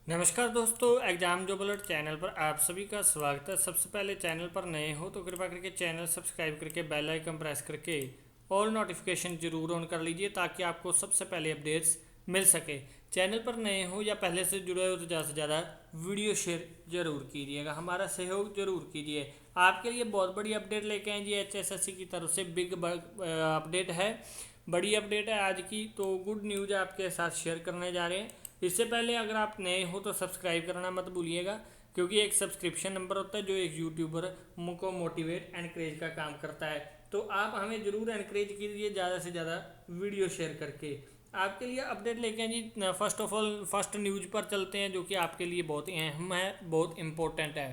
नमस्कार दोस्तों, एग्जाम जो बुलेट चैनल पर आप सभी का स्वागत है। सबसे पहले चैनल पर नए हो तो कृपया करके चैनल सब्सक्राइब करके बेल आइकन प्रेस करके ऑल नोटिफिकेशन जरूर ऑन कर लीजिए ताकि आपको सबसे पहले अपडेट्स मिल सके। चैनल पर नए हो या पहले से जुड़े हो तो ज़्यादा से ज़्यादा वीडियो शेयर जरूर कीजिएगा, हमारा सहयोग जरूर कीजिए। आपके लिए बहुत बड़ी अपडेट लेके आए जी, HSSC की तरफ से बिग अपडेट है, बड़ी अपडेट है आज की। तो गुड न्यूज़ आपके साथ शेयर करने जा रहे हैं। इससे पहले अगर आप नए हो तो सब्सक्राइब करना मत भूलिएगा, क्योंकि एक सब्सक्रिप्शन नंबर होता है जो एक यूट्यूबर को मोटिवेट एनकरेज का काम करता है। तो आप हमें ज़रूर एनकरेज कीजिए ज़्यादा से ज़्यादा वीडियो शेयर करके। आपके लिए अपडेट लेके आए जी। First of all first news पर चलते हैं जो कि आपके लिए बहुत अहम है, बहुत इम्पोर्टेंट है।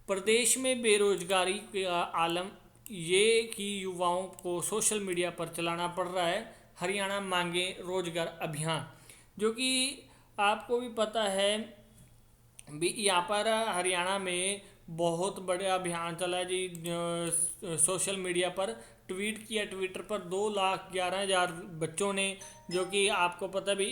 प्रदेश में बेरोजगारी का आलम ये कि युवाओं को सोशल मीडिया पर चलाना पड़ रहा है। हरियाणा मांगे रोजगार अभियान, जो कि आपको भी पता है भी यहाँ पर हरियाणा में बहुत बड़ा अभियान चला है जी। सोशल मीडिया पर ट्वीट किया, ट्विटर पर 2,11,000 बच्चों ने, जो कि आपको पता भी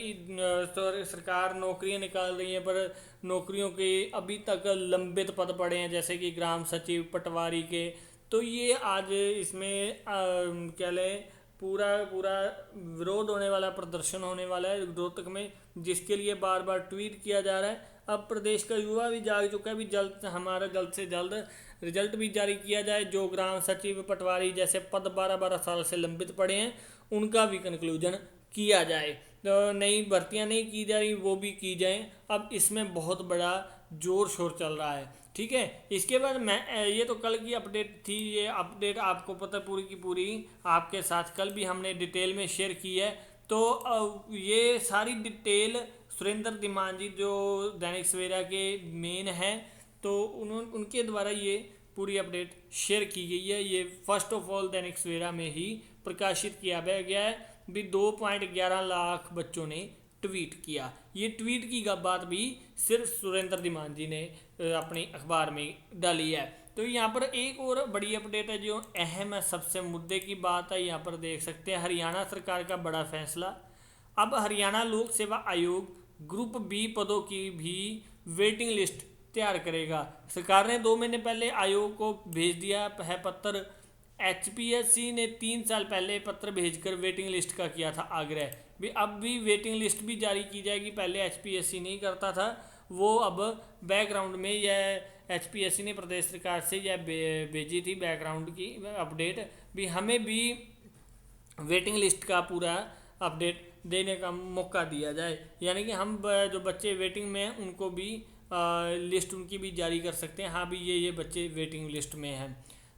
सरकार नौकरियां निकाल रही है पर नौकरियों के अभी तक लंबित पद पड़े हैं, जैसे कि ग्राम सचिव, पटवारी के। तो ये आज इसमें क्या लें, पूरा पूरा विरोध होने वाला, प्रदर्शन होने वाला है रोहतक में, जिसके लिए बार बार ट्वीट किया जा रहा है। अब प्रदेश का युवा भी जाग चुका है, भी जल्द हमारा जल्द से जल्द रिजल्ट भी जारी किया जाए। जो ग्राम सचिव, पटवारी जैसे पद 12-12 साल से लंबित पड़े हैं उनका भी कंक्लूजन किया जाए। तो नई भर्तियां नहीं की जा रही वो भी की जाए। अब इसमें बहुत बड़ा जोर शोर चल रहा है, ठीक है। इसके बाद मैं ये तो कल की अपडेट थी, ये अपडेट आपको पता पूरी की पूरी आपके साथ कल भी हमने डिटेल में शेयर की है। तो ये सारी डिटेल सुरेंद्र दिमांजी जो दैनिक सवेरा के मेन हैं, तो उनके द्वारा ये पूरी अपडेट शेयर की गई है। ये first of all Dainik Savera में ही प्रकाशित किया गया है भी 2.11 लाख बच्चों ने ट्वीट किया। ये ट्वीट की बात भी सिर्फ सुरेंद्र दिमांजी ने अपनी अखबार में डाली है। तो यहाँ पर एक और बड़ी अपडेट है जो अहम है, सबसे मुद्दे की बात है। यहाँ पर देख सकते हैं हरियाणा सरकार का बड़ा फैसला। अब हरियाणा लोक सेवा आयोग ग्रुप बी पदों की भी वेटिंग लिस्ट तैयार करेगा। सरकार ने 2 महीने पहले आयोग को भेज दिया है पत्र। HPSC ने 3 साल पहले पत्र भेजकर वेटिंग लिस्ट का किया था आग्रह भी, अब भी वेटिंग लिस्ट भी जारी की जाएगी। पहले HPSC नहीं करता था वो, अब बैकग्राउंड में यह HPSC ने प्रदेश सरकार से यह भेजी थी बैकग्राउंड की अपडेट भी, हमें भी वेटिंग लिस्ट का पूरा अपडेट देने का मौका दिया जाए। यानी कि हम जो बच्चे वेटिंग में हैं उनको भी लिस्ट उनकी भी जारी कर सकते हैं। हाँ भी ये बच्चे वेटिंग लिस्ट में हैं।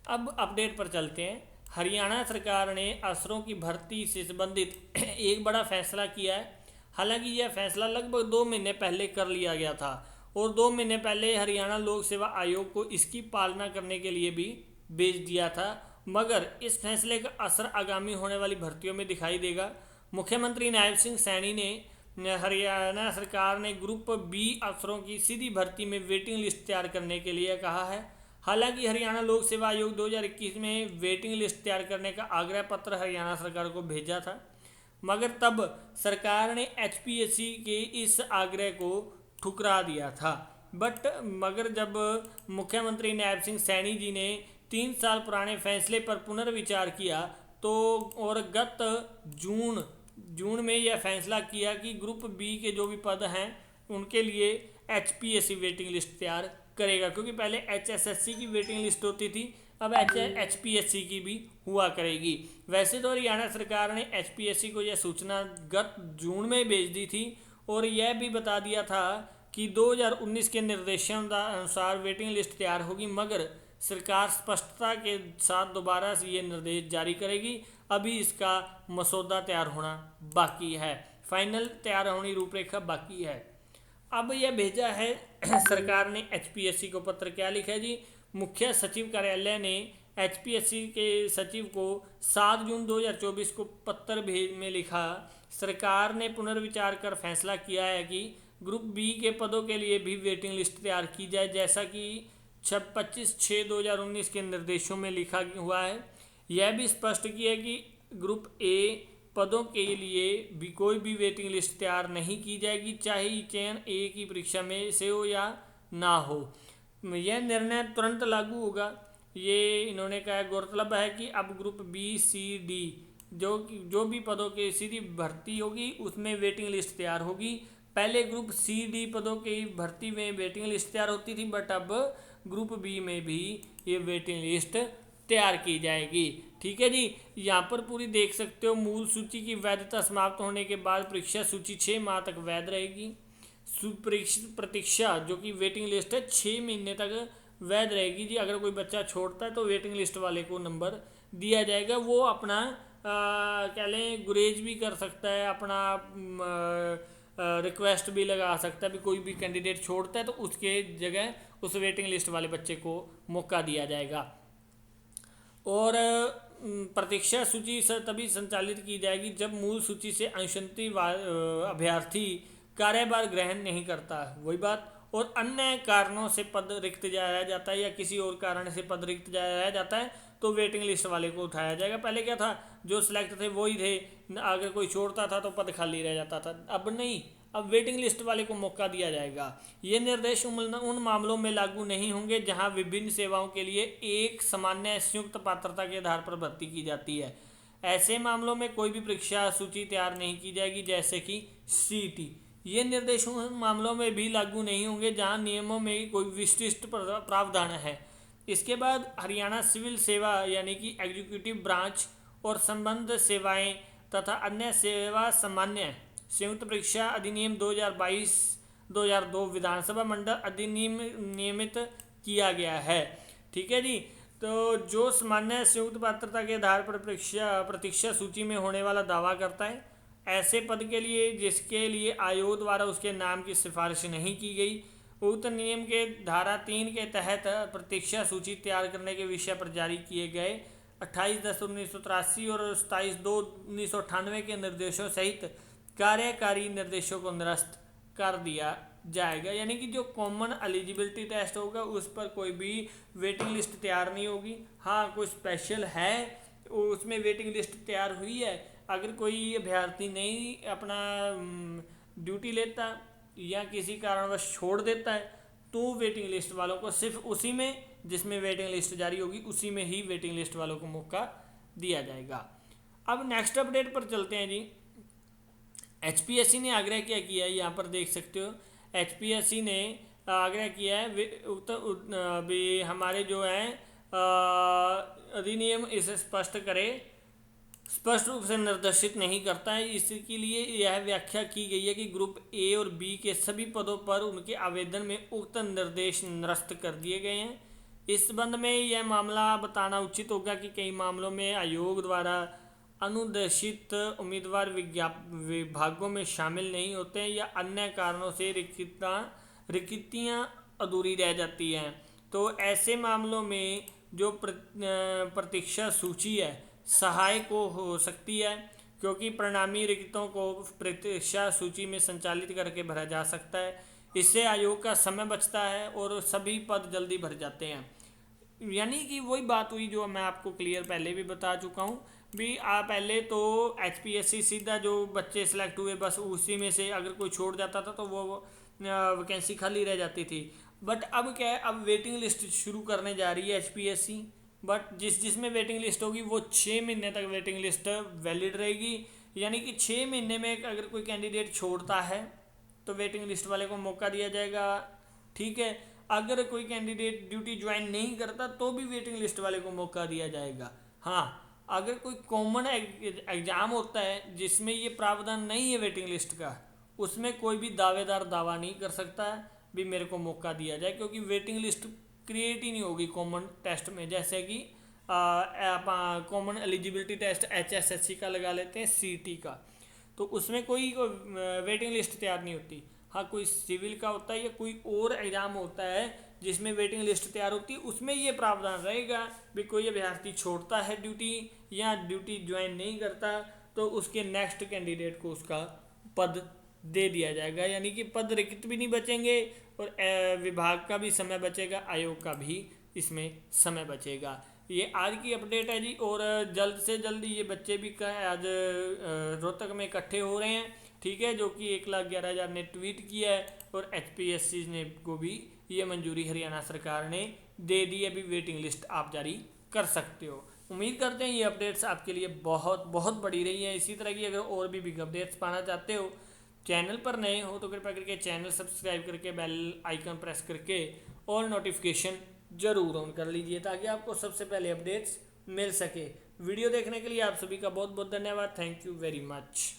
अब अपडेट पर चलते हैं। हरियाणा सरकार ने अफसरों की भर्ती से संबंधित एक बड़ा फैसला किया है। हालांकि यह फैसला लगभग 2 महीने पहले कर लिया गया था और 2 महीने पहले हरियाणा लोक सेवा आयोग को इसकी पालना करने के लिए भी भेज दिया था, मगर इस फैसले का असर आगामी होने वाली भर्तियों में दिखाई देगा। मुख्यमंत्री नायब सिंह सैनी ने हरियाणा सरकार ने ग्रुप बी अफसरों की सीधी भर्ती में वेटिंग लिस्ट तैयार करने के लिए कहा है। हालांकि हरियाणा लोक सेवा आयोग 2021 में वेटिंग लिस्ट तैयार करने का आग्रह पत्र हरियाणा सरकार को भेजा था, मगर तब सरकार ने HPSC के इस आग्रह को ठुकरा दिया था। मगर जब मुख्यमंत्री नायब सिंह सैनी जी ने 3 साल पुराने फैसले पर पुनर्विचार किया तो और गत जून में यह फैसला किया कि ग्रुप बी के जो भी पद हैं उनके लिए HPSC वेटिंग लिस्ट तैयार करेगा, क्योंकि पहले HSSC की वेटिंग लिस्ट होती थी, अब HPSC की भी हुआ करेगी। वैसे तो हरियाणा सरकार ने HPSC को यह सूचना गत जून में भेज दी थी और यह भी बता दिया था कि 2019 के निर्देशानुसार वेटिंग लिस्ट तैयार होगी, मगर सरकार स्पष्टता के साथ दोबारा से ये निर्देश जारी करेगी। अभी इसका मसौदा तैयार होना बाकी है, फाइनल तैयार होनी रूपरेखा बाकी है। अब यह भेजा है सरकार ने HPSC को पत्र, क्या लिखा है जी। मुख्य सचिव कार्यालय ने HPSC के सचिव को 7 जून 2024 को पत्र में लिखा, सरकार ने पुनर्विचार कर फैसला किया है कि ग्रुप बी के पदों के लिए भी वेटिंग लिस्ट तैयार की जाए, जैसा कि 25/6/2019 के निर्देशों में लिखा हुआ है। यह भी स्पष्ट किया कि ग्रुप ए पदों के लिए भी कोई भी वेटिंग लिस्ट तैयार नहीं की जाएगी, चाहे ये चयन एक ही परीक्षा में से हो या ना हो। यह निर्णय तुरंत लागू होगा, ये इन्होंने कहा। गौरतलब है कि अब ग्रुप बी सी डी जो भी पदों की सीधी भर्ती होगी उसमें वेटिंग लिस्ट तैयार होगी। पहले ग्रुप सी डी पदों की भर्ती में वेटिंग लिस्ट तैयार होती थी, बट अब ग्रुप बी में भी ये वेटिंग लिस्ट तैयार की जाएगी। ठीक है जी, यहाँ पर पूरी देख सकते हो। मूल सूची की वैधता समाप्त होने के बाद परीक्षा सूची 6 माह तक वैध रहेगी। प्रतीक्षा जो कि वेटिंग लिस्ट है 6 महीने तक वैध रहेगी जी। अगर कोई बच्चा छोड़ता है तो वेटिंग लिस्ट वाले को नंबर दिया जाएगा, वो अपना कह लें गुरेज भी कर सकता है, अपना रिक्वेस्ट भी लगा सकता है भी कोई भी कैंडिडेट छोड़ता है तो उसके जगह उस वेटिंग लिस्ट वाले बच्चे को मौका दिया जाएगा। और प्रतीक्षा सूची तभी संचालित की जाएगी जब मूल सूची से अंशंती अभ्यर्थी कार्यभार ग्रहण नहीं करता, वही बात, और अन्य कारणों से पद रिक्त रह जाता है या किसी और कारण से पद रिक्त रह जाता है तो वेटिंग लिस्ट वाले को उठाया जाएगा। पहले क्या था, जो सिलेक्ट थे वही थे, अगर कोई छोड़ता था तो पद खाली रह जाता था। अब नहीं, अब वेटिंग लिस्ट वाले को मौका दिया जाएगा। ये निर्देश उन मामलों में लागू नहीं होंगे जहां विभिन्न सेवाओं के लिए एक सामान्य संयुक्त पात्रता के आधार पर भर्ती की जाती है। ऐसे मामलों में कोई भी परीक्षा सूची तैयार नहीं की जाएगी, जैसे कि सीईटी। ये निर्देश उन मामलों में भी लागू नहीं होंगे जहां नियमों में कोई विशिष्ट प्रावधान है। इसके बाद हरियाणा सिविल सेवा यानी कि एग्जीक्यूटिव ब्रांच और संबद्ध सेवाएं तथा अन्य सेवा सामान्य संयुक्त परीक्षा अधिनियम 2022-2002 विधानसभा मंडल अधिनियम नियमित किया गया है। ठीक है जी, तो जो सामान्य संयुक्त पात्रता के आधार पर प्रतीक्षा सूची में होने वाला दावा करता है, ऐसे पद के लिए जिसके लिए आयोग द्वारा उसके नाम की सिफारिश नहीं की गई, उक्त नियम के धारा 3 के तहत प्रतीक्षा सूची तैयार करने के विषय पर जारी किए गए 28/10/1983 और 27/2/1998 के निर्देशों सहित कार्यकारी निर्देशों को निरस्त कर दिया जाएगा। यानी कि जो कॉमन एलिजिबिलिटी टेस्ट होगा उस पर कोई भी वेटिंग लिस्ट तैयार नहीं होगी। हाँ, कोई स्पेशल है उसमें वेटिंग लिस्ट तैयार हुई है, अगर कोई अभ्यर्थी नहीं अपना ड्यूटी लेता या किसी कारणवश छोड़ देता है तो वेटिंग लिस्ट वालों को सिर्फ उसी में जिसमें वेटिंग लिस्ट जारी होगी उसी में ही वेटिंग लिस्ट वालों को मौका दिया जाएगा। अब नेक्स्ट अपडेट पर चलते हैं जी। एचपीएससी ने आग्रह क्या किया है, यहाँ पर देख सकते हो। एचपीएससी ने आग्रह किया है भी हमारे जो है अधिनियम इसे स्पष्ट रूप से निर्देशित नहीं करता है। इसके लिए यह व्याख्या की गई है कि ग्रुप ए और बी के सभी पदों पर उनके आवेदन में उक्त निर्देश निरस्त कर दिए गए हैं। इस संबंध में यह मामला बताना उचित होगा कि कई मामलों में आयोग द्वारा अनुदेशित उम्मीदवार विभागों में शामिल नहीं होते हैं या अन्य कारणों से रिक्तियाँ अधूरी रह जाती हैं। तो ऐसे मामलों में जो प्रतीक्षा सूची है सहायक हो सकती है, क्योंकि परिणामी रिक्तों को प्रतीक्षा सूची में संचालित करके भरा जा सकता है। इससे आयोग का समय बचता है और सभी पद जल्दी भर जाते हैं। यानी कि वही बात हुई जो मैं आपको क्लियर पहले भी बता चुका हूँ भी। पहले तो एचपीएससी सीधा जो बच्चे सेलेक्ट हुए बस उसी में से अगर कोई छोड़ जाता था तो वो वैकेंसी खाली रह जाती थी। बट अब क्या है, अब वेटिंग लिस्ट शुरू करने जा रही है एचपीएससी। बट जिसमें वेटिंग लिस्ट होगी वो 6 महीने तक वेटिंग लिस्ट वैलिड रहेगी। यानी कि 6 महीने में अगर कोई कैंडिडेट छोड़ता है तो वेटिंग लिस्ट वाले को मौका दिया जाएगा। ठीक है, अगर कोई कैंडिडेट ड्यूटी ज्वाइन नहीं करता तो भी वेटिंग लिस्ट वाले को मौका दिया जाएगा। हाँ, अगर कोई कॉमन एग्जाम होता है जिसमें ये प्रावधान नहीं है वेटिंग लिस्ट का, उसमें कोई भी दावेदार दावा नहीं कर सकता है भी मेरे को मौका दिया जाए, क्योंकि वेटिंग लिस्ट क्रिएट ही नहीं होगी कॉमन टेस्ट में। जैसे कि कॉमन एलिजिबिलिटी टेस्ट एचएसएससी का लगा लेते हैं, सीटी का, तो उसमें कोई वेटिंग लिस्ट तैयार नहीं होती। हाँ, कोई सिविल का होता है या कोई और एग्जाम होता है जिसमें वेटिंग लिस्ट तैयार होती है, उसमें ये प्रावधान रहेगा भी कोई अभ्यर्थी छोड़ता है ड्यूटी या ड्यूटी ज्वाइन नहीं करता तो उसके नेक्स्ट कैंडिडेट को उसका पद दे दिया जाएगा। यानी कि पद रिक्त भी नहीं बचेंगे और विभाग का भी समय बचेगा, आयोग का भी इसमें समय बचेगा। ये आज की अपडेट है जी। और जल्द से जल्द ये बच्चे भी आज रोहतक में इकट्ठे हो रहे हैं, ठीक है, जो कि 1,11,000 ने ट्वीट किया है और HPSC ने को भी ये मंजूरी हरियाणा सरकार ने दे दी। अभी वेटिंग लिस्ट आप जारी कर सकते हो। उम्मीद करते हैं ये अपडेट्स आपके लिए बहुत बहुत बड़ी रही है। इसी तरह की अगर और भी बिग अपडेट्स पाना चाहते हो, चैनल पर नए हो तो कृपया करके चैनल सब्सक्राइब करके बेल आइकन प्रेस करके ऑल नोटिफिकेशन ज़रूर ऑन कर लीजिए ताकि आपको सबसे पहले अपडेट्स मिल सके। वीडियो देखने के लिए आप सभी का बहुत बहुत धन्यवाद। Thank you very much.